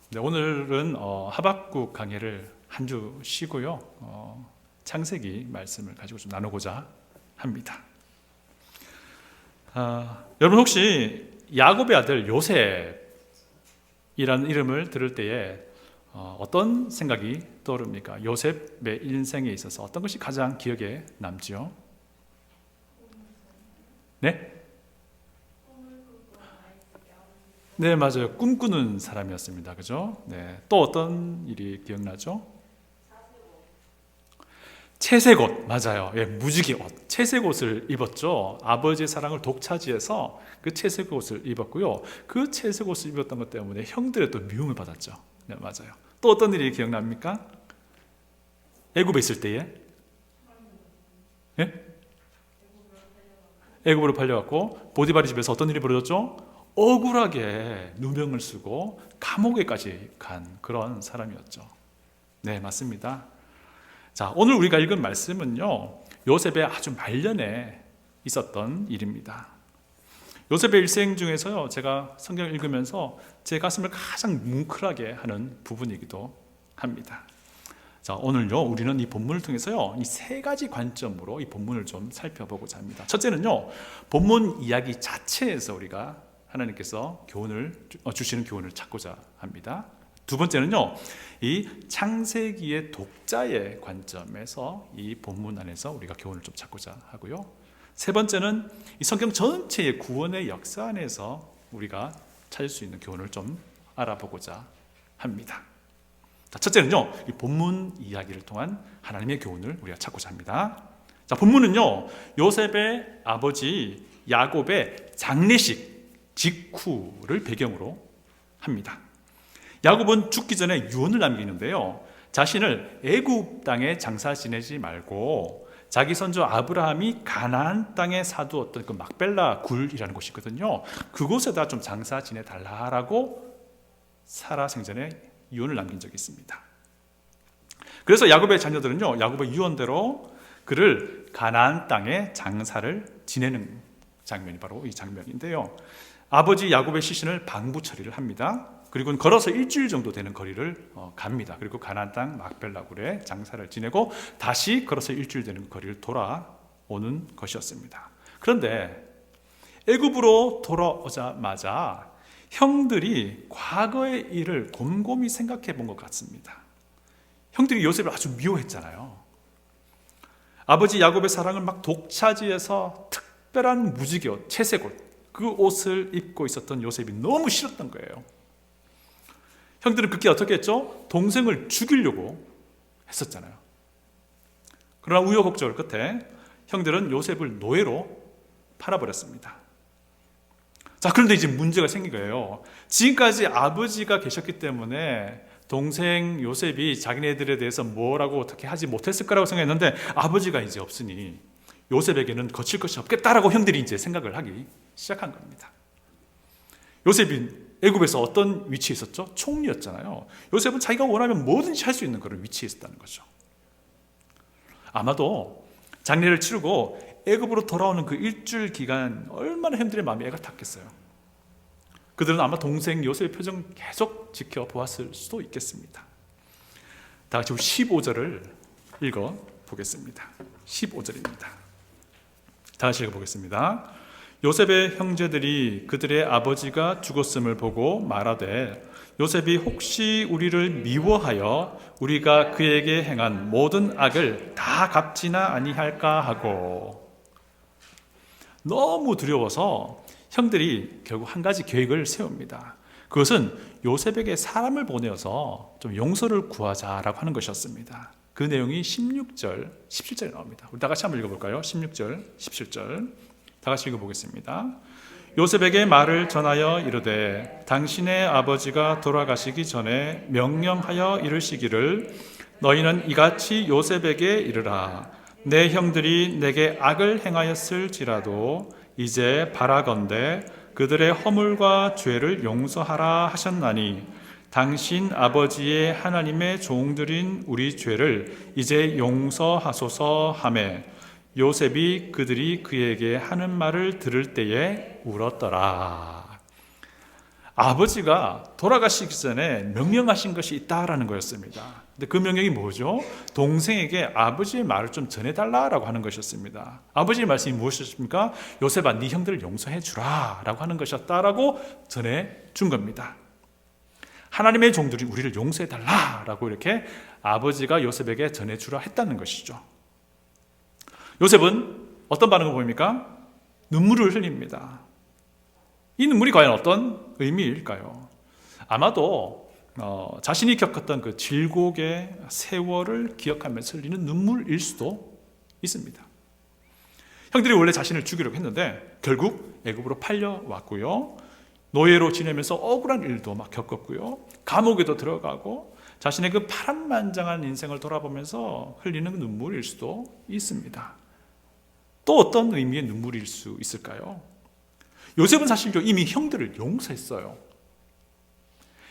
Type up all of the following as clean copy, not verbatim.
네, 오늘은 하박국 강해를 한 주 쉬고요. 창세기 말씀을 가지고 좀 나누고자 합니다. 여러분 혹시 야곱의 아들 요셉이라는 이름을 들을 때에 어떤 생각이 떠오릅니까? 요셉의 인생에 있어서 어떤 것이 가장 기억에 남지요? 네? 네, 맞아요. 꿈꾸는 사람이었습니다. 그죠? 네. 또 어떤 일이 기억나죠? 채색 옷, 맞아요. 예, 무지개 옷. 채색 옷을 입었죠. 아버지의 사랑을 독차지해서 그 채색 옷을 입었고요. 그 채색 옷을 입었던 것 때문에 형들의 또 미움을 받았죠. 네, 맞아요. 또 어떤 일이 기억납니까? 애굽에 있을 때에? 예? 애굽으로 팔려갔고, 보디바리 집에서 어떤 일이 벌어졌죠? 억울하게 누명을 쓰고 감옥에까지 간 그런 사람이었죠. 네, 맞습니다. 자, 오늘 우리가 읽은 말씀은요, 요셉의 아주 말년에 있었던 일입니다. 요셉의 일생 중에서요, 제가 성경을 읽으면서 제 가슴을 가장 뭉클하게 하는 부분이기도 합니다. 자, 오늘요, 우리는 이 본문을 통해서요, 이 세 가지 관점으로 이 본문을 좀 살펴보고자 합니다. 첫째는요, 본문 이야기 자체에서 우리가 하나님께서 주시는 교훈을 찾고자 합니다. 두 번째는요, 이 창세기의 독자의 관점에서 이 본문 안에서 우리가 교훈을 좀 찾고자 하고요. 세 번째는 이 성경 전체의 구원의 역사 안에서 우리가 찾을 수 있는 교훈을 좀 알아보고자 합니다. 자, 첫째는요, 이 본문 이야기를 통한 하나님의 교훈을 우리가 찾고자 합니다. 자, 본문은요, 요셉의 아버지 야곱의 장례식 직후를 배경으로 합니다. 야곱은 죽기 전에 유언을 남기는데요, 자신을 애굽 땅에 장사 지내지 말고 자기 선조 아브라함이 가나안 땅에 사두었던 그 막벨라 굴이라는 곳이 있거든요. 그곳에다 좀 장사 지내달라라고 사라 생전에 유언을 남긴 적이 있습니다. 그래서 야곱의 자녀들은요, 야곱의 유언대로 그를 가나안 땅에 장사를 지내는 장면이 바로 이 장면인데요, 아버지 야곱의 시신을 방부 처리를 합니다. 그리고 걸어서 일주일 정도 되는 거리를 갑니다. 그리고 가나안 땅 막벨라굴에 장사를 지내고 다시 걸어서 일주일 되는 거리를 돌아오는 것이었습니다. 그런데 애굽으로 돌아오자마자 형들이 과거의 일을 곰곰이 생각해 본 것 같습니다. 형들이 요셉을 아주 미워했잖아요. 아버지 야곱의 사랑을 막 독차지해서 특별한 무지개 옷, 채색 옷, 그 옷을 입고 있었던 요셉이 너무 싫었던 거예요. 형들은 그렇게 어떻게 했죠? 동생을 죽이려고 했었잖아요. 그러나 우여곡절 끝에 형들은 요셉을 노예로 팔아버렸습니다. 자, 그런데 이제 문제가 생긴 거예요. 지금까지 아버지가 계셨기 때문에 동생 요셉이 자기네들에 대해서 뭐라고 어떻게 하지 못했을 거라고 생각했는데, 아버지가 이제 없으니 요셉에게는 거칠 것이 없겠다라고 형들이 이제 생각을 하기 시작한 겁니다. 요셉이 애굽에서 어떤 위치에 있었죠? 총리였잖아요. 요셉은 자기가 원하면 뭐든지 할 수 있는 그런 위치에 있었다는 거죠. 아마도 장례를 치르고 애굽으로 돌아오는 그 일주일 기간 얼마나 형들의 마음이 애가 탔겠어요. 그들은 아마 동생 요셉의 표정 계속 지켜보았을 수도 있겠습니다. 다 같이 15절을 읽어보겠습니다. 15절입니다. 다 같이 읽어보겠습니다. 요셉의 형제들이 그들의 아버지가 죽었음을 보고 말하되, 요셉이 혹시 우리를 미워하여 우리가 그에게 행한 모든 악을 다 갚지나 아니할까 하고, 너무 두려워서 형들이 결국 한 가지 계획을 세웁니다. 그것은 요셉에게 사람을 보내어서 좀 용서를 구하자라고 하는 것이었습니다. 그 내용이 16절, 17절에 나옵니다. 우리 다 같이 한번 읽어볼까요? 16절, 17절 다 같이 읽어보겠습니다. 요셉에게 말을 전하여 이르되, 당신의 아버지가 돌아가시기 전에 명령하여 이르시기를, 너희는 이같이 요셉에게 이르라. 내 형들이 내게 악을 행하였을지라도 이제 바라건대 그들의 허물과 죄를 용서하라 하셨나니, 당신 아버지의 하나님의 종들인 우리 죄를 이제 용서하소서 하매, 요셉이 그들이 그에게 하는 말을 들을 때에 울었더라. 아버지가 돌아가시기 전에 명령하신 것이 있다라는 거였습니다. 근데 그 명령이 뭐죠? 동생에게 아버지의 말을 좀 전해달라라고 하는 것이었습니다. 아버지의 말씀이 무엇이었습니까? 요셉아, 네 형들을 용서해 주라 라고 하는 것이었다라고 전해준 겁니다. 하나님의 종들이 우리를 용서해 달라라고 이렇게 아버지가 요셉에게 전해주라 했다는 것이죠. 요셉은 어떤 반응을 보입니까? 눈물을 흘립니다. 이 눈물이 과연 어떤 의미일까요? 아마도 자신이 겪었던 그 질곡의 세월을 기억하면서 흘리는 눈물일 수도 있습니다. 형들이 원래 자신을 죽이려고 했는데 결국 애굽으로 팔려왔고요. 노예로 지내면서 억울한 일도 막 겪었고요. 감옥에도 들어가고 자신의 그 파란만장한 인생을 돌아보면서 흘리는 눈물일 수도 있습니다. 또 어떤 의미의 눈물일 수 있을까요? 요셉은 사실 이미 형들을 용서했어요.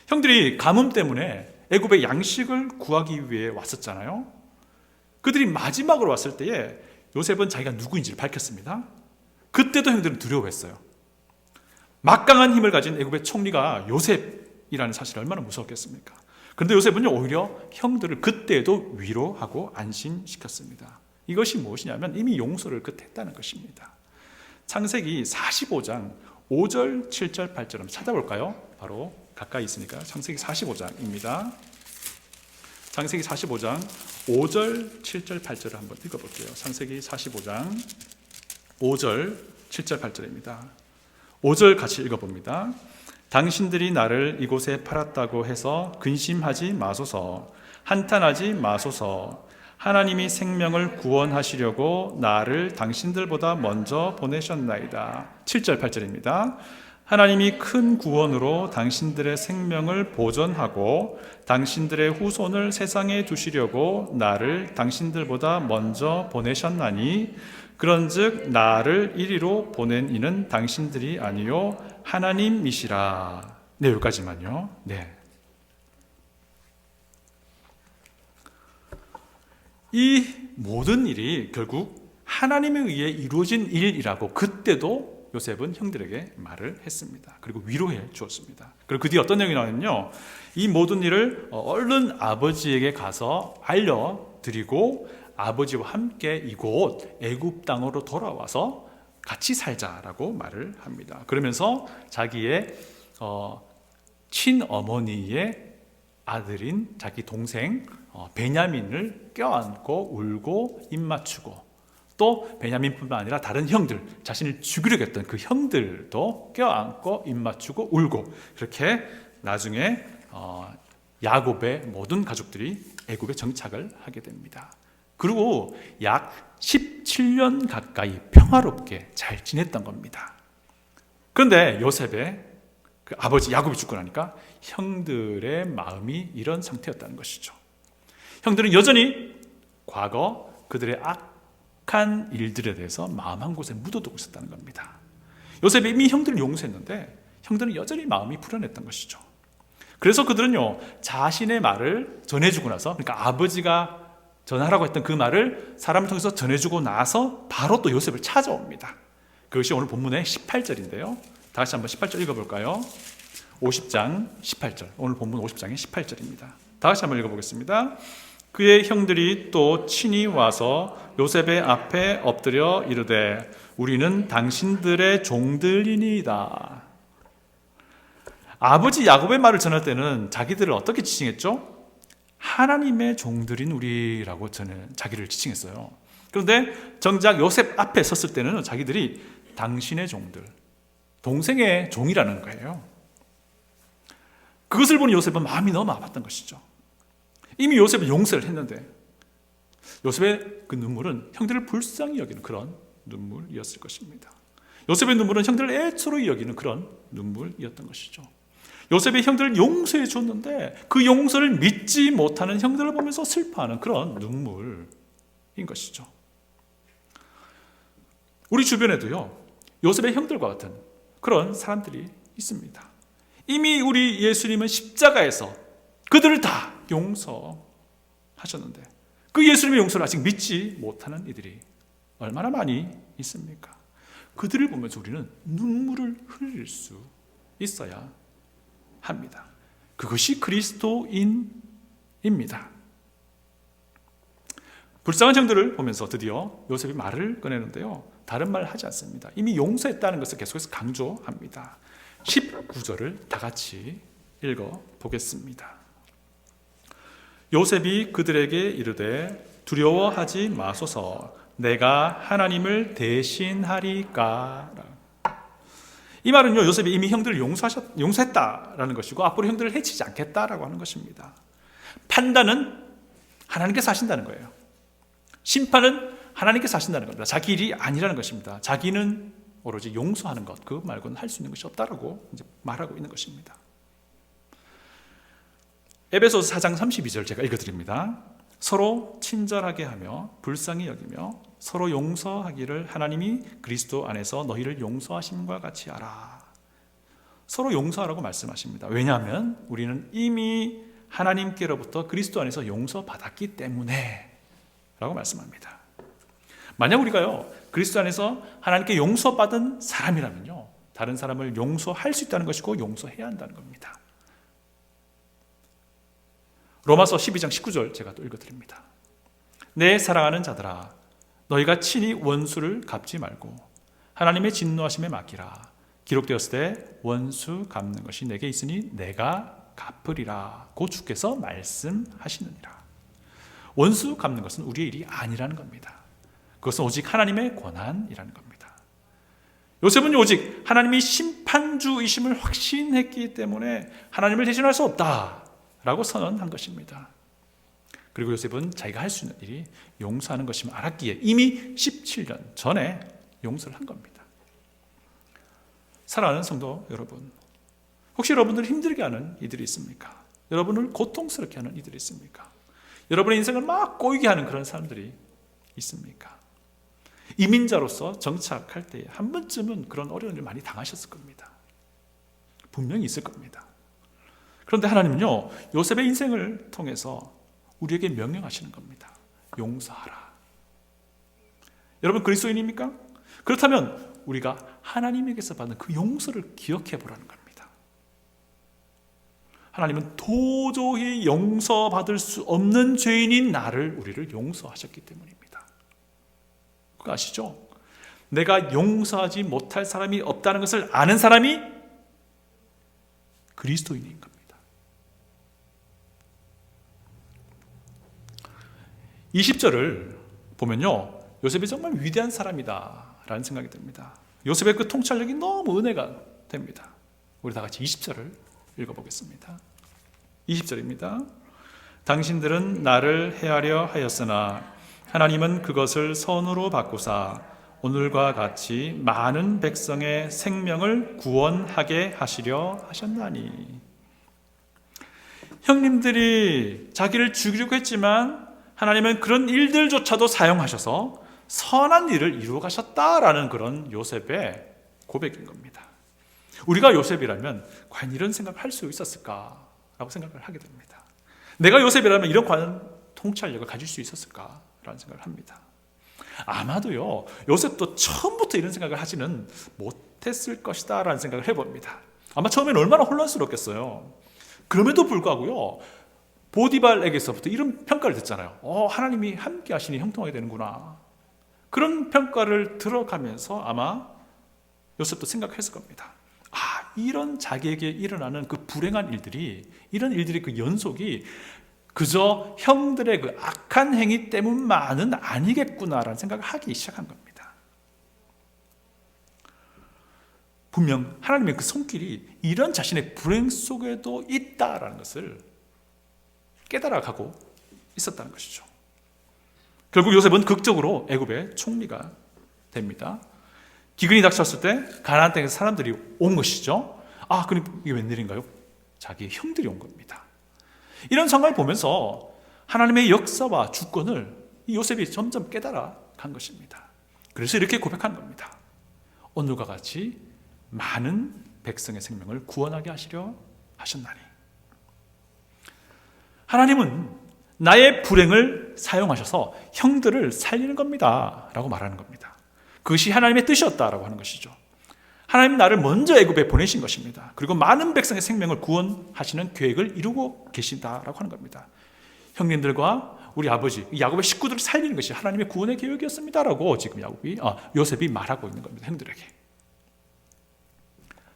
형들이 가뭄 때문에 애굽의 양식을 구하기 위해 왔었잖아요. 그들이 마지막으로 왔을 때에 요셉은 자기가 누구인지를 밝혔습니다. 그때도 형들은 두려워했어요. 막강한 힘을 가진 애굽의 총리가 요셉이라는 사실이 얼마나 무서웠겠습니까? 그런데 요셉은요, 오히려 형들을 그때도 위로하고 안심시켰습니다. 이것이 무엇이냐면 이미 용서를 끝했다는 것입니다. 창세기 45장 5절, 7절, 8절 한번 찾아볼까요? 바로 가까이 있으니까 창세기 45장입니다. 창세기 45장 5절, 7절, 8절을 한번 읽어볼게요. 창세기 45장 5절, 7절, 8절입니다. 5절 같이 읽어봅니다. 당신들이 나를 이곳에 팔았다고 해서 근심하지 마소서, 한탄하지 마소서. 하나님이 생명을 구원하시려고 나를 당신들보다 먼저 보내셨나이다. 7절 8절입니다. 하나님이 큰 구원으로 당신들의 생명을 보존하고 당신들의 후손을 세상에 두시려고 나를 당신들보다 먼저 보내셨나니 그런즉 나를 이리로 보낸 이는 당신들이 아니요 하나님이시라. 네, 여기까지만요. 네. 이 모든 일이 결국 하나님에 의해 이루어진 일이라고 그때도 요셉은 형들에게 말을 했습니다. 그리고 위로해 주었습니다. 그리고 그 뒤에 어떤 내용이 나오냐면요, 이 모든 일을 얼른 아버지에게 가서 알려드리고 아버지와 함께 이곳 애굽 땅으로 돌아와서 같이 살자라고 말을 합니다. 그러면서 자기의 친어머니의 아들인 자기 동생 베냐민을 껴안고 울고 입맞추고, 또 베냐민뿐만 아니라 다른 형들, 자신을 죽이려고 했던 그 형들도 껴안고 입맞추고 울고, 그렇게 나중에 야곱의 모든 가족들이 애굽에 정착을 하게 됩니다. 그리고 약 17년 가까이 평화롭게 잘 지냈던 겁니다. 그런데 요셉의 그 아버지 야곱이 죽고 나니까 형들의 마음이 이런 상태였다는 것이죠. 형들은 여전히 과거 그들의 악한 일들에 대해서 마음 한 곳에 묻어두고 있었다는 겁니다. 요셉이 이미 형들을 용서했는데 형들은 여전히 마음이 불안했던 것이죠. 그래서 그들은요, 자신의 말을 전해주고 나서, 그러니까 아버지가 전하라고 했던 그 말을 사람을 통해서 전해주고 나서 바로 또 요셉을 찾아옵니다. 그것이 오늘 본문의 18절인데요. 다 같이 한번 18절 읽어볼까요? 50장 18절. 오늘 본문 50장의 18절입니다. 다 같이 한번 읽어보겠습니다. 그의 형들이 또 친히 와서 요셉의 앞에 엎드려 이르되 우리는 당신들의 종들이니이다. 아버지 야곱의 말을 전할 때는 자기들을 어떻게 지칭했죠? 하나님의 종들인 우리라고 자기를 지칭했어요. 그런데 정작 요셉 앞에 섰을 때는 자기들이 당신의 종들, 동생의 종이라는 거예요. 그것을 보니 요셉은 마음이 너무 아팠던 것이죠. 이미 요셉은 용서를 했는데 요셉의 그 눈물은 형들을 불쌍히 여기는 그런 눈물이었을 것입니다. 요셉의 눈물은 형들을 애처로 여기는 그런 눈물이었던 것이죠. 요셉의 형들을 용서해 줬는데 그 용서를 믿지 못하는 형들을 보면서 슬퍼하는 그런 눈물인 것이죠. 우리 주변에도요, 요셉의 형들과 같은 그런 사람들이 있습니다. 이미 우리 예수님은 십자가에서 그들을 다 용서하셨는데 그 예수님의 용서를 아직 믿지 못하는 이들이 얼마나 많이 있습니까? 그들을 보면서 우리는 눈물을 흘릴 수 있어야 합니다. 그것이 그리스도인입니다. 불쌍한 형들을 보면서 드디어 요셉이 말을 꺼내는데요, 다른 말 하지 않습니다. 이미 용서했다는 것을 계속해서 강조합니다. 19절을 다 같이 읽어보겠습니다. 요셉이 그들에게 이르되 두려워하지 마소서, 내가 하나님을 대신하리까. 이 말은요, 요셉이 이미 형들을 용서했다라는 것이고 앞으로 형들을 해치지 않겠다라고 하는 것입니다. 판단은 하나님께서 하신다는 거예요. 심판은 하나님께서 하신다는 겁니다. 자기 일이 아니라는 것입니다. 자기는 오로지 용서하는 것, 그것 말고는 할 수 있는 것이 없다라고 이제 말하고 있는 것입니다. 에베소서 4장 32절 제가 읽어드립니다. 서로 친절하게 하며 불쌍히 여기며 서로 용서하기를 하나님이 그리스도 안에서 너희를 용서하심과 같이 하라. 서로 용서하라고 말씀하십니다. 왜냐하면 우리는 이미 하나님께로부터 그리스도 안에서 용서받았기 때문에 라고 말씀합니다. 만약 우리가요, 그리스도 안에서 하나님께 용서받은 사람이라면요, 다른 사람을 용서할 수 있다는 것이고 용서해야 한다는 겁니다. 로마서 12장 19절 제가 또 읽어드립니다. 내 사랑하는 자들아, 너희가 친히 원수를 갚지 말고 하나님의 진노하심에 맡기라. 기록되었을 때 원수 갚는 것이 내게 있으니 내가 갚으리라 고 주께서 말씀하시느니라. 원수 갚는 것은 우리의 일이 아니라는 겁니다. 그것은 오직 하나님의 권한이라는 겁니다. 요셉은 오직 하나님이 심판주이심을 확신했기 때문에 하나님을 대신할 수 없다라고 선언한 것입니다. 그리고 요셉은 자기가 할 수 있는 일이 용서하는 것임을 알았기에 이미 17년 전에 용서를 한 겁니다. 사랑하는 성도 여러분, 혹시 여러분들을 힘들게 하는 이들이 있습니까? 여러분을 고통스럽게 하는 이들이 있습니까? 여러분의 인생을 막 꼬이게 하는 그런 사람들이 있습니까? 이민자로서 정착할 때 한 번쯤은 그런 어려운 일 많이 당하셨을 겁니다. 분명히 있을 겁니다. 그런데 하나님은요, 요셉의 인생을 통해서 우리에게 명령하시는 겁니다. 용서하라. 여러분 그리스도인입니까? 그렇다면 우리가 하나님에게서 받는 그 용서를 기억해 보라는 겁니다. 하나님은 도저히 용서받을 수 없는 죄인인 나를, 우리를 용서하셨기 때문입니다. 그거 아시죠? 내가 용서하지 못할 사람이 없다는 것을 아는 사람이 그리스도인인 겁니다. 20절을 보면요, 요셉이 정말 위대한 사람이다 라는 생각이 듭니다. 요셉의 그 통찰력이 너무 은혜가 됩니다. 우리 다 같이 20절을 읽어보겠습니다. 20절입니다. 당신들은 나를 해하려 하였으나 하나님은 그것을 선으로 바꾸사 오늘과 같이 많은 백성의 생명을 구원하게 하시려 하셨나니. 형님들이 자기를 죽이려고 했지만 하나님은 그런 일들조차도 사용하셔서 선한 일을 이루어 가셨다라는 그런 요셉의 고백인 겁니다. 우리가 요셉이라면 과연 이런 생각을 할 수 있었을까라고 생각을 하게 됩니다. 내가 요셉이라면 이런 과연 통찰력을 가질 수 있었을까라는 생각을 합니다. 아마도요, 요셉도 처음부터 이런 생각을 하지는 못했을 것이다 라는 생각을 해봅니다. 아마 처음에는 얼마나 혼란스럽겠어요. 그럼에도 불구하고요, 보디발에게서부터 이런 평가를 듣잖아요. 하나님이 함께 하시니 형통하게 되는구나. 그런 평가를 들어가면서 아마 요셉도 생각했을 겁니다. 이런 자기에게 일어나는 그 불행한 일들이, 이런 일들의 그 연속이 그저 형들의 그 악한 행위 때문만은 아니겠구나라는 생각을 하기 시작한 겁니다. 분명 하나님의 그 손길이 이런 자신의 불행 속에도 있다라는 것을 깨달아가고 있었다는 것이죠. 결국 요셉은 극적으로 애굽의 총리가 됩니다. 기근이 닥쳤을 때 가나안 땅에서 사람들이 온 것이죠. 그럼 이게 웬일인가요? 자기의 형들이 온 겁니다. 이런 상황을 보면서 하나님의 역사와 주권을 이 요셉이 점점 깨달아 간 것입니다. 그래서 이렇게 고백한 겁니다. 오늘과 같이 많은 백성의 생명을 구원하게 하시려 하셨나니. 하나님은 나의 불행을 사용하셔서 형들을 살리는 겁니다 라고 말하는 겁니다. 그것이 하나님의 뜻이었다라고 하는 것이죠. 하나님 나를 먼저 애굽에 보내신 것입니다. 그리고 많은 백성의 생명을 구원하시는 계획을 이루고 계신다라고 하는 겁니다. 형님들과 우리 아버지 야곱의 식구들을 살리는 것이 하나님의 구원의 계획이었습니다라고 지금 요셉이 말하고 있는 겁니다. 형들에게.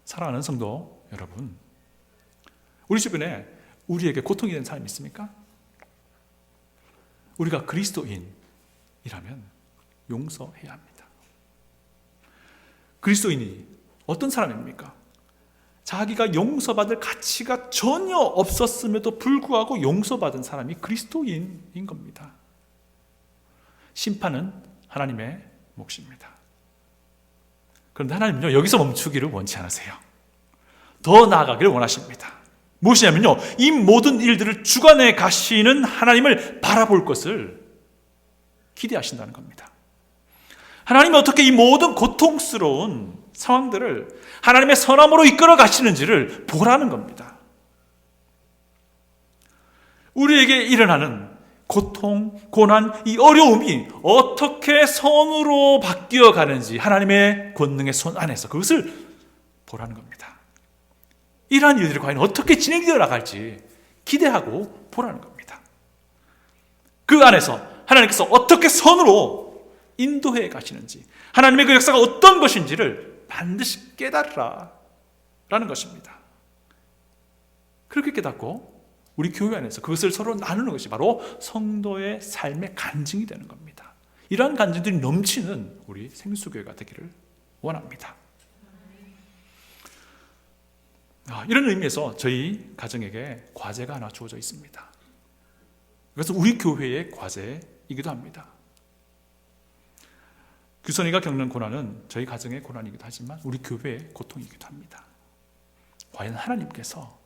사랑하는 성도 여러분, 우리 주변에 우리에게 고통이 되는 사람이 있습니까? 우리가 그리스도인이라면 용서해야 합니다. 그리스도인이 어떤 사람입니까? 자기가 용서받을 가치가 전혀 없었음에도 불구하고 용서받은 사람이 그리스도인인 겁니다. 심판은 하나님의 몫입니다. 그런데 하나님은요, 여기서 멈추기를 원치 않으세요. 더 나아가기를 원하십니다. 무엇이냐면요, 이 모든 일들을 주관해 가시는 하나님을 바라볼 것을 기대하신다는 겁니다. 하나님이 어떻게 이 모든 고통스러운 상황들을 하나님의 선함으로 이끌어 가시는지를 보라는 겁니다. 우리에게 일어나는 고통, 고난, 이 어려움이 어떻게 선으로 바뀌어 가는지 하나님의 권능의 손 안에서 그것을 보라는 겁니다. 이러한 일들이 과연 어떻게 진행되어 나갈지 기대하고 보라는 겁니다. 그 안에서 하나님께서 어떻게 선으로 인도해 가시는지, 하나님의 그 역사가 어떤 것인지를 반드시 깨달으라 라는 것입니다. 그렇게 깨닫고 우리 교회 안에서 그것을 서로 나누는 것이 바로 성도의 삶의 간증이 되는 겁니다. 이러한 간증들이 넘치는 우리 생수교회가 되기를 원합니다. 이런 의미에서 저희 가정에게 과제가 하나 주어져 있습니다. 그래서 우리 교회의 과제이기도 합니다. 규선이가 겪는 고난은 저희 가정의 고난이기도 하지만 우리 교회의 고통이기도 합니다. 과연 하나님께서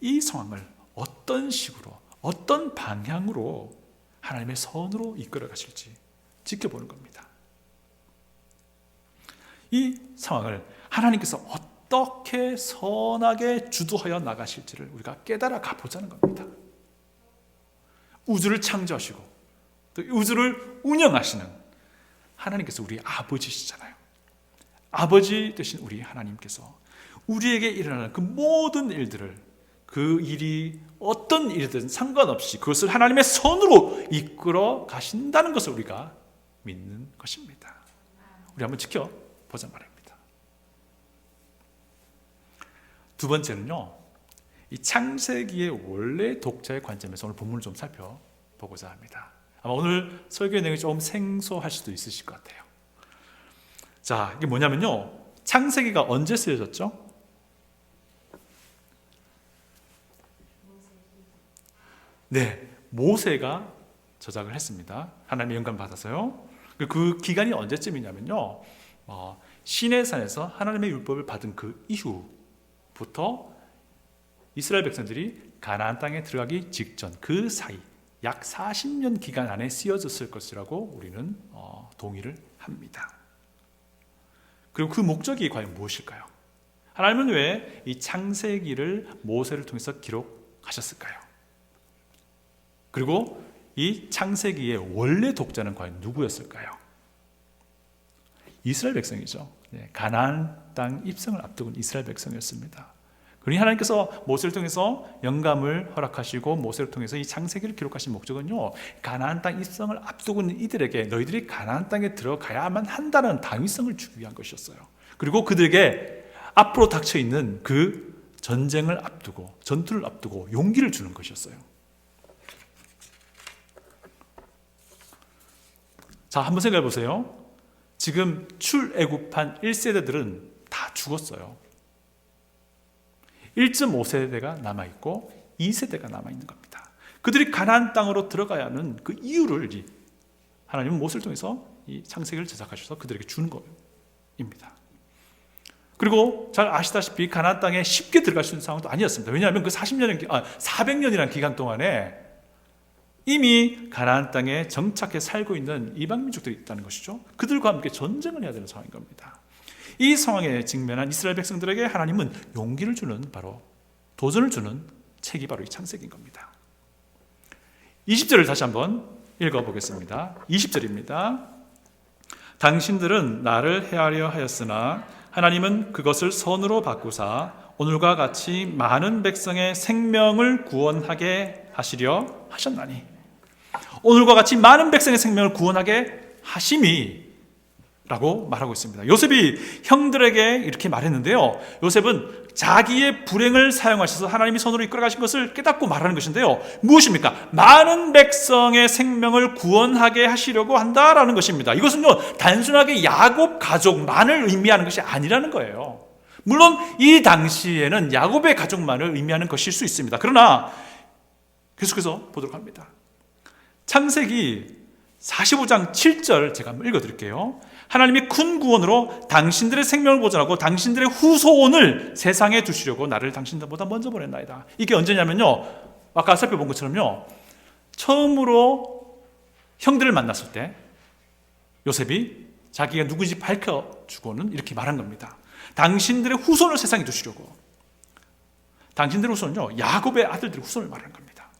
이 상황을 어떤 식으로, 어떤 방향으로 하나님의 선으로 이끌어 가실지 지켜보는 겁니다. 이 상황을 하나님께서 어떻게 선하게 주도하여 나가실지를 우리가 깨달아 가보자는 겁니다. 우주를 창조하시고 또 우주를 운영하시는 하나님께서 우리 아버지시잖아요. 아버지 되신 우리 하나님께서 우리에게 일어나는 그 모든 일들을, 그 일이 어떤 일이든 상관없이 그것을 하나님의 선으로 이끌어 가신다는 것을 우리가 믿는 것입니다. 우리 한번 지켜보자 말입니다. 두 번째는요, 이 창세기의 원래 독자의 관점에서 오늘 본문을 좀 살펴보고자 합니다. 아마 오늘 설교의 내용이 좀 생소할 수도 있으실 것 같아요. 자, 이게 뭐냐면요, 창세기가 언제 쓰여졌죠? 네, 모세가 저작을 했습니다. 하나님의 영감 받아서요. 그 기간이 언제쯤이냐면요, 시내산에서 하나님의 율법을 받은 그 이후부터 이스라엘 백성들이 가나안 땅에 들어가기 직전 그 사이 약 40년 기간 안에 쓰여졌을 것이라고 우리는 동의를 합니다. 그리고 그 목적이 과연 무엇일까요? 하나님은 왜 이 창세기를 모세를 통해서 기록하셨을까요? 그리고 이 창세기의 원래 독자는 과연 누구였을까요? 이스라엘 백성이죠. 가나안 땅 입성을 앞두고 이스라엘 백성이었습니다. 그러니 하나님께서 모세를 통해서 영감을 허락하시고 모세를 통해서 이 창세기를 기록하신 목적은요, 가나안 땅 입성을 앞두고 있는 이들에게 너희들이 가나안 땅에 들어가야만 한다는 당위성을 주기 위한 것이었어요. 그리고 그들에게 앞으로 닥쳐 있는 그 전쟁을 앞두고, 전투를 앞두고 용기를 주는 것이었어요. 자, 한번 생각해 보세요. 지금 출애굽한 1세대들은 다 죽었어요. 1.5세대가 남아있고 2세대가 남아있는 겁니다. 그들이 가나안 땅으로 들어가야 하는 그 이유를 하나님은 모세를 통해서 이 창세기를 제작하셔서 그들에게 주는 겁니다. 그리고 잘 아시다시피 가나안 땅에 쉽게 들어갈 수 있는 상황도 아니었습니다. 왜냐하면 그 400년이라는 기간 동안에 이미 가나안 땅에 정착해 살고 있는 이방 민족들이 있다는 것이죠. 그들과 함께 전쟁을 해야 되는 상황인 겁니다. 이 상황에 직면한 이스라엘 백성들에게 하나님은 용기를 주는, 바로 도전을 주는 책이 바로 이 창세기인 겁니다. 20절을 다시 한번 읽어보겠습니다. 20절입니다. 당신들은 나를 헤아려 하였으나 하나님은 그것을 선으로 바꾸사 오늘과 같이 많은 백성의 생명을 구원하게 하시려 하셨나니. 오늘과 같이 많은 백성의 생명을 구원하게 하심이 라고 말하고 있습니다. 요셉이 형들에게 이렇게 말했는데요, 요셉은 자기의 불행을 사용하셔서 하나님이 선으로 이끌어 가신 것을 깨닫고 말하는 것인데요, 무엇입니까? 많은 백성의 생명을 구원하게 하시려고 한다라는 것입니다. 이것은요, 단순하게 야곱 가족만을 의미하는 것이 아니라는 거예요. 물론 이 당시에는 야곱의 가족만을 의미하는 것일 수 있습니다. 그러나 계속해서 보도록 합니다. 창세기 45장 7절 제가 한번 읽어드릴게요. 하나님이 큰 구원으로 당신들의 생명을 보존하고 당신들의 후손을 세상에 두시려고 나를 당신들보다 먼저 보냈나이다. 이게 언제냐면요, 아까 살펴본 것처럼요, 처음으로 형들을 만났을 때 요셉이 자기가 누구인지 밝혀주고는 이렇게 말한 겁니다. 당신들의 후손을 세상에 두시려고. 당신들의 후손은요, 야곱의 아들들의 후손을 말하는 겁니다.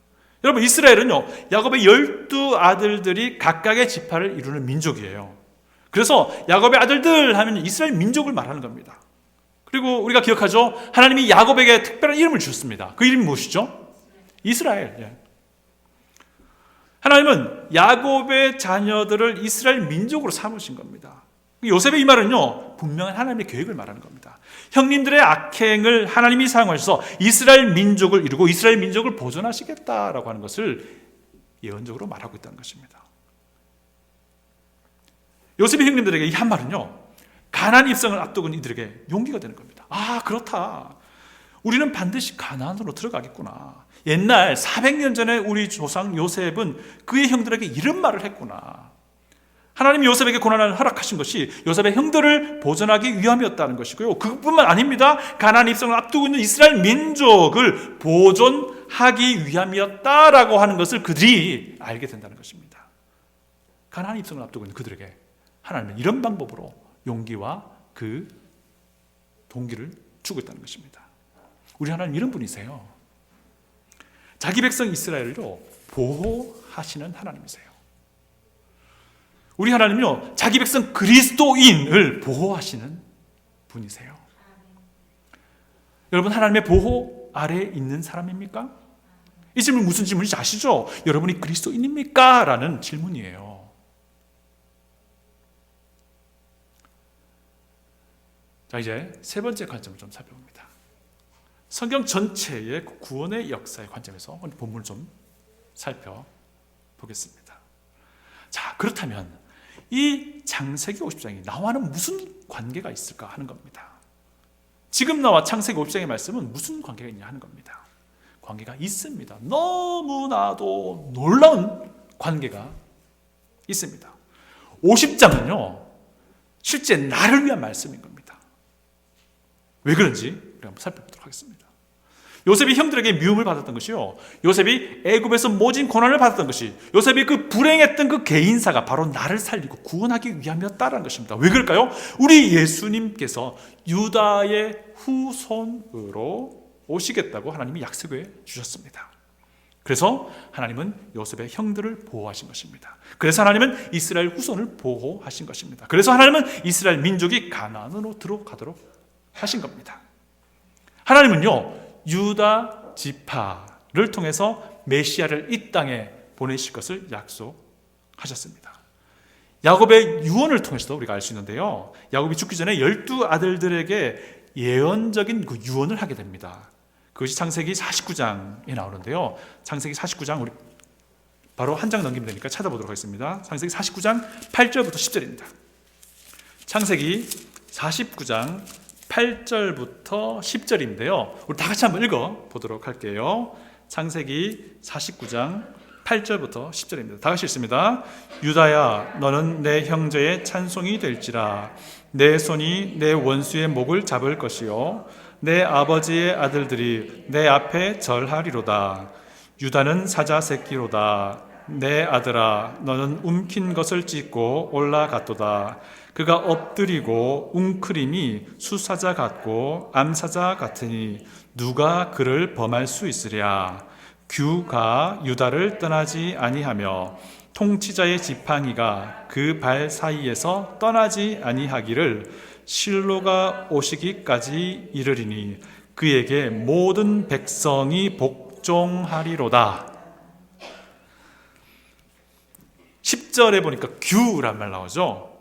여러분, 이스라엘은요, 야곱의 12아들들이 각각의 지파를 이루는 민족이에요. 그래서 야곱의 아들들 하면 이스라엘 민족을 말하는 겁니다. 그리고 우리가 기억하죠? 하나님이 야곱에게 특별한 이름을 주셨습니다. 그 이름이 무엇이죠? 이스라엘. 하나님은 야곱의 자녀들을 이스라엘 민족으로 삼으신 겁니다. 요셉의 이 말은요, 분명한 하나님의 계획을 말하는 겁니다. 형님들의 악행을 하나님이 사용하셔서 이스라엘 민족을 이루고 이스라엘 민족을 보존하시겠다라고 하는 것을 예언적으로 말하고 있다는 것입니다. 요셉의 형님들에게 이 한 말은요, 가나안 입성을 앞두고 이들에게 용기가 되는 겁니다. 아, 그렇다. 우리는 반드시 가나안으로 들어가겠구나. 옛날 400년 전에 우리 조상 요셉은 그의 형들에게 이런 말을 했구나. 하나님이 요셉에게 고난을 허락하신 것이 요셉의 형들을 보존하기 위함이었다는 것이고요, 그뿐만 아닙니다. 가나안 입성을 앞두고 있는 이스라엘 민족을 보존하기 위함이었다라고 하는 것을 그들이 알게 된다는 것입니다. 가나안 입성을 앞두고 있는 그들에게 하나님은 이런 방법으로 용기와 그 동기를 주고 있다는 것입니다. 우리 하나님 이런 분이세요. 자기 백성 이스라엘로 보호하시는 하나님이세요. 우리 하나님은요, 자기 백성 그리스도인을 보호하시는 분이세요. 여러분, 하나님의 보호 아래에 있는 사람입니까? 이 질문 무슨 질문인지 아시죠? 여러분이 그리스도인입니까? 라는 질문이에요. 자, 이제 세 번째 관점을 좀 살펴봅니다. 성경 전체의 구원의 역사의 관점에서 오늘 본문을 좀 살펴보겠습니다. 자, 그렇다면 이 창세기 50장이 나와는 무슨 관계가 있을까 하는 겁니다. 지금 나와 창세기 50장의 말씀은 무슨 관계가 있냐 하는 겁니다. 관계가 있습니다. 너무나도 놀라운 관계가 있습니다. 50장은요, 실제 나를 위한 말씀인 겁니다. 왜 그런지 우리가 한번 살펴보도록 하겠습니다. 요셉이 형들에게 미움을 받았던 것이요, 요셉이 애굽에서 모진 고난을 받았던 것이, 요셉이 그 불행했던 그 개인사가 바로 나를 살리고 구원하기 위함이었다는 것입니다. 왜 그럴까요? 우리 예수님께서 유다의 후손으로 오시겠다고 하나님이 약속해 주셨습니다. 그래서 하나님은 요셉의 형들을 보호하신 것입니다. 그래서 하나님은 이스라엘 후손을 보호하신 것입니다. 그래서 하나님은 이스라엘 민족이 가나안으로 들어가도록 하신 겁니다. 하나님은요, 유다 지파를 통해서 메시아를 이 땅에 보내실 것을 약속하셨습니다. 야곱의 유언을 통해서도 우리가 알 수 있는데요, 야곱이 죽기 전에 12아들들에게 예언적인 그 유언을 하게 됩니다. 그것이 창세기 49장에 나오는데요, 창세기 49장 우리 바로 한 장 넘기면 되니까 찾아보도록 하겠습니다. 창세기 49장 8절부터 10절입니다. 창세기 49장 8절부터 10절인데요. 우리 다 같이 한번 읽어보도록 할게요. 창세기 49장 8절부터 10절입니다. 다 같이 읽습니다. 유다야, 너는 내 형제의 찬송이 될지라. 내 손이 내 원수의 목을 잡을 것이요, 내 아버지의 아들들이 내 앞에 절하리로다. 유다는 사자 새끼로다. 내 아들아, 너는 움킨 것을 찢고 올라갔도다. 그가 엎드리고 웅크림이 수사자 같고 암사자 같으니 누가 그를 범할 수 있으랴. 규가 유다를 떠나지 아니하며 통치자의 지팡이가 그 발 사이에서 떠나지 아니하기를 실로가 오시기까지 이르리니 그에게 모든 백성이 복종하리로다. 10절에 보니까 규란 말 나오죠.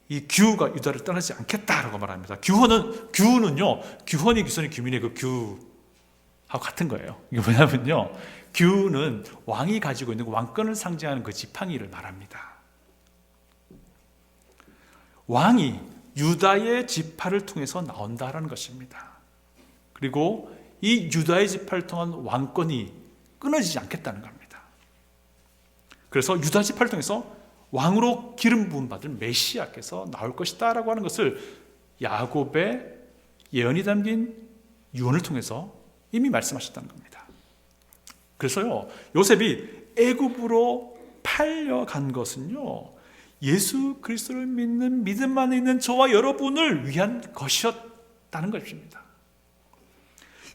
이 규가 유다를 떠나지 않겠다라고 말합니다. 규는요, 규헌이 규선이 규민의 그 규하고 같은 거예요. 이게 뭐냐면요, 규는 왕이 가지고 있는 왕권을 상징하는 그 지팡이를 말합니다. 왕이 유다의 지파를 통해서 나온다라는 것입니다. 그리고 이 유다의 지파를 통한 왕권이 끊어지지 않겠다는 겁니다. 그래서 유다 지파를 통해서 왕으로 기름 부음 받을 메시아께서 나올 것이다 라고 하는 것을 야곱의 예언이 담긴 유언을 통해서 이미 말씀하셨다는 겁니다. 그래서요, 요셉이 애굽으로 팔려간 것은요, 예수 그리스도를 믿는 믿음 안에 있는 저와 여러분을 위한 것이었다는 것입니다.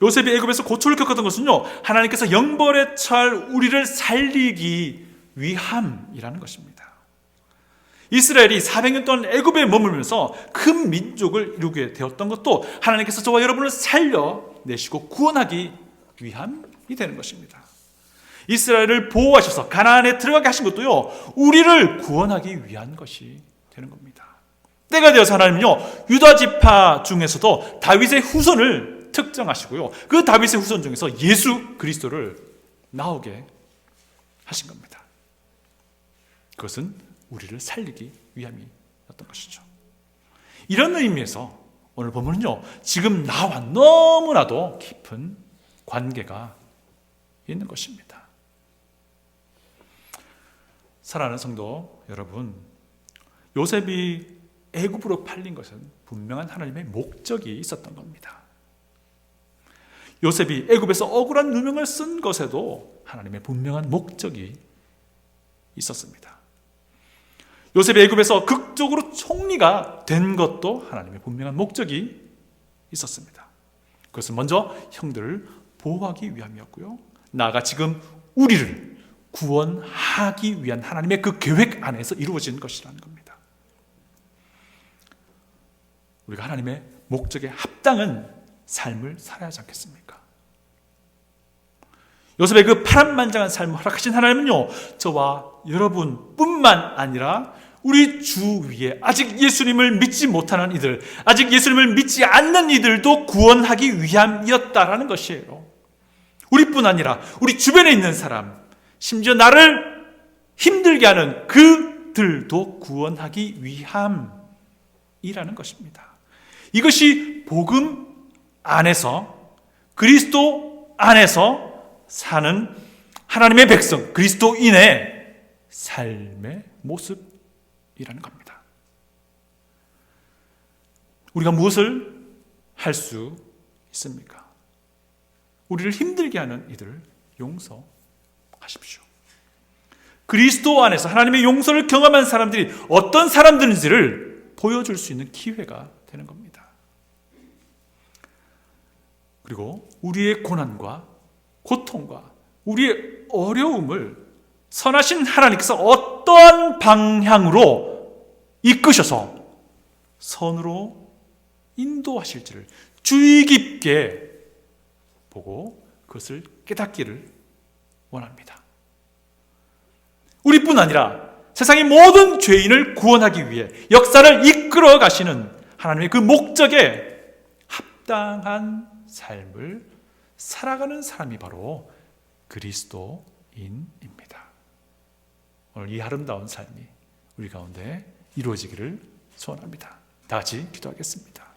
요셉이 애굽에서 고초를 겪었던 것은요, 하나님께서 영벌에 처할 우리를 살리기 위함이라는 것입니다. 이스라엘이 400년 동안 애굽에 머물면서 큰 민족을 이루게 되었던 것도 하나님께서 저와 여러분을 살려내시고 구원하기 위함이 되는 것입니다. 이스라엘을 보호하셔서 가나안에 들어가게 하신 것도요, 우리를 구원하기 위한 것이 되는 겁니다. 때가 되어서 하나님은요, 유다 지파 중에서도 다윗의 후손을 특정하시고요, 그 다윗의 후손 중에서 예수 그리스도를 나오게 하신 겁니다. 그것은 우리를 살리기 위함이었던 것이죠. 이런 의미에서 오늘 본문은요, 지금 나와 너무나도 깊은 관계가 있는 것입니다. 사랑하는 성도 여러분, 요셉이 애굽으로 팔린 것은 분명한 하나님의 목적이 있었던 겁니다. 요셉이 애굽에서 억울한 누명을 쓴 것에도 하나님의 분명한 목적이 있었습니다. 요셉이 애굽에서 극적으로 총리가 된 것도 하나님의 분명한 목적이 있었습니다. 그것은 먼저 형들을 보호하기 위함이었고요, 나아가 지금 우리를 구원하기 위한 하나님의 그 계획 안에서 이루어진 것이라는 겁니다. 우리가 하나님의 목적에 합당한 삶을 살아야 하지 않겠습니까? 요셉의 그 파란만장한 삶을 허락하신 하나님은요, 저와 여러분뿐만 아니라 우리 주위에 아직 예수님을 믿지 못하는 이들, 아직 예수님을 믿지 않는 이들도 구원하기 위함이었다라는 것이에요. 우리뿐 아니라 우리 주변에 있는 사람, 심지어 나를 힘들게 하는 그들도 구원하기 위함이라는 것입니다. 이것이 복음 안에서, 그리스도 안에서 사는 하나님의 백성, 그리스도인의 삶의 모습이라는 겁니다. 우리가 무엇을 할 수 있습니까? 우리를 힘들게 하는 이들을 용서하십시오. 그리스도 안에서 하나님의 용서를 경험한 사람들이 어떤 사람들인지를 보여줄 수 있는 기회가 되는 겁니다. 그리고 우리의 고난과 고통과 우리의 어려움을 선하신 하나님께서 어떠한 방향으로 이끄셔서 선으로 인도하실지를 주의 깊게 보고 그것을 깨닫기를 원합니다. 우리뿐 아니라 세상의 모든 죄인을 구원하기 위해 역사를 이끌어 가시는 하나님의 그 목적에 합당한 삶을 살아가는 사람이 바로 그리스도인입니다. 오늘 이 아름다운 삶이 우리 가운데 이루어지기를 소원합니다. 다 같이 기도하겠습니다.